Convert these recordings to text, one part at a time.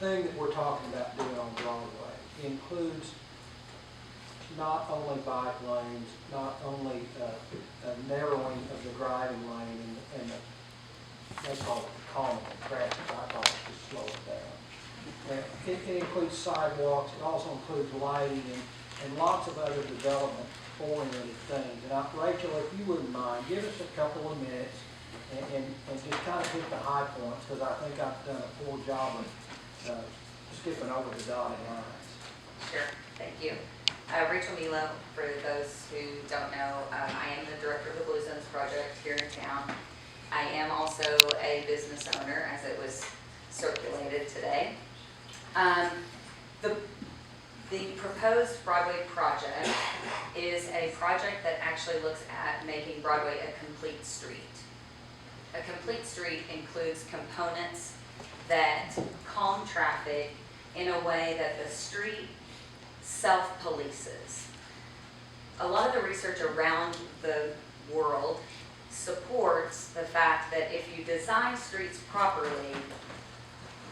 thing that we're talking about doing on Broadway includes not only bike lanes, not only a narrowing of the driving lane and the, they call it the calming of traffic, I call it to slow it down. It includes sidewalks, it also includes lighting and lots of other development-oriented things. And Rachel, if you wouldn't mind, give us a couple of minutes and just kind of hit the high points, because I think I've done a poor job of skipping over the dotted lines. Sure, thank you. Rachel Milo, for those who don't know, I am the director of the Blue Zones project here in town. I am also a business owner, as it was circulated today. The proposed Broadway project is a project that actually looks at making Broadway a complete street. A complete street includes components that calm traffic in a way that the street self-polices. A lot of the research around the world supports the fact that if you design streets properly,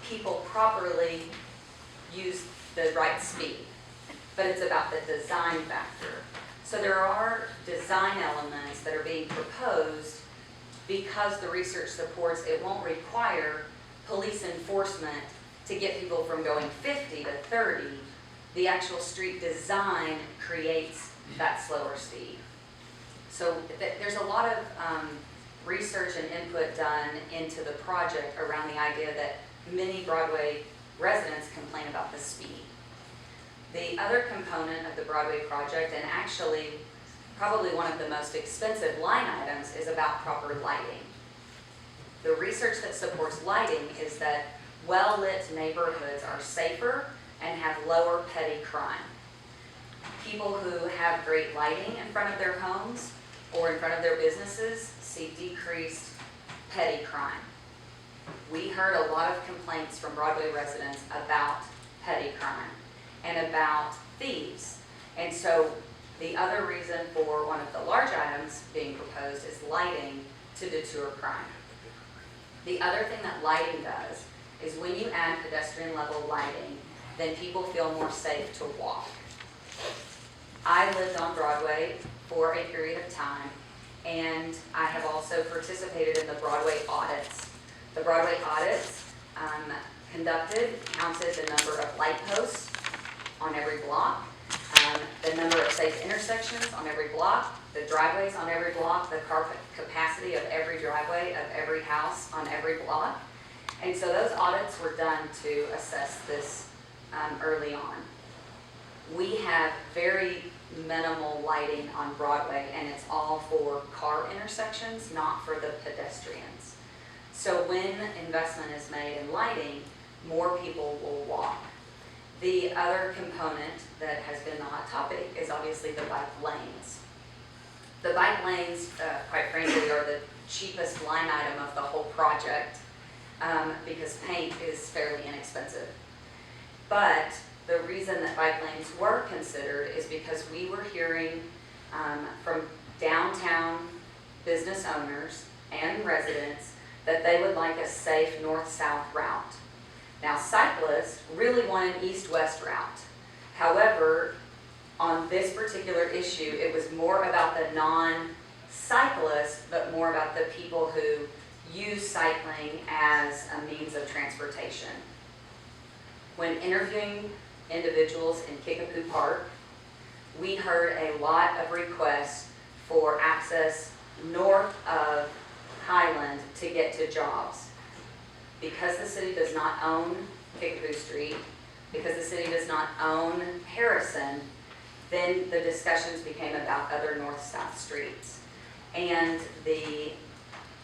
people properly use the right speed, but it's about the design factor. So there are design elements that are being proposed because the research supports it won't require police enforcement to get people from going 50 to 30. The actual street design creates that slower speed. So there's a lot of research and input done into the project around the idea that many Broadway residents complain about the speed. The other component of the Broadway project, and actually probably one of the most expensive line items, is about proper lighting. The research that supports lighting is that well-lit neighborhoods are safer and have lower petty crime. People who have great lighting in front of their homes or in front of their businesses see decreased petty crime. We heard a lot of complaints from Broadway residents about petty crime and about thieves. And so the other reason for one of the large items being proposed is lighting to deter crime. The other thing that lighting does is when you add pedestrian level lighting, then people feel more safe to walk. I lived on Broadway for a period of time, and I have also participated in the Broadway audits. The Broadway audits conducted counted the number of light posts on every block, the number of safe intersections on every block, the driveways on every block, the car capacity of every driveway of every house on every block. And so those audits were done to assess this early on. We have very minimal lighting on Broadway, and it's all for car intersections, not for the pedestrians. So when investment is made in lighting, more people will walk. The other component that has been the hot topic is obviously the bike lanes. The bike lanes, quite frankly, are the cheapest line item of the whole project because paint is fairly inexpensive. But the reason that bike lanes were considered is because we were hearing from downtown business owners and residents that they would like a safe north-south route. Now, cyclists really want an east-west route. However, on this particular issue, it was more about the non-cyclists, but more about the people who use cycling as a means of transportation. When interviewing individuals in Kickapoo Park, we heard a lot of requests for access north of Highland to get to jobs. Because the city does not own Kickapoo Street, because the city does not own Harrison, then the discussions became about other north-south streets. And the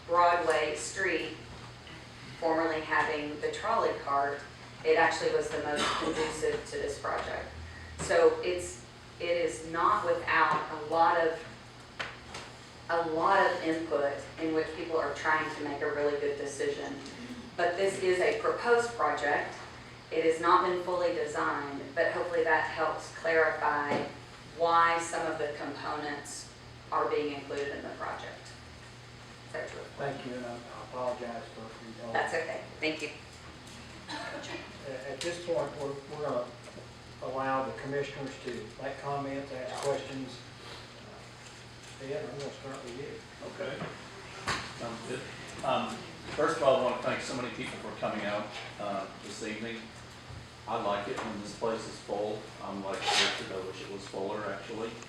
Broadway street, formerly having the trolley cart, it actually was the most conducive to this project. So it is not without a lot of input in which people are trying to make a really good decision. But this is a proposed project. It has not been fully designed, but hopefully that helps clarify why some of the components are being included in the project. Is that true? Thank you, and I apologize for indulging. That's okay. Thank you. at this point, we're gonna allow the commissioners to make comments, ask questions. Ed, I'm gonna start with you. Okay. Sounds good. First of all, I want to thank so many people for coming out this evening. I like it when this place is full. I'm like, years ago, wish it was fuller, actually.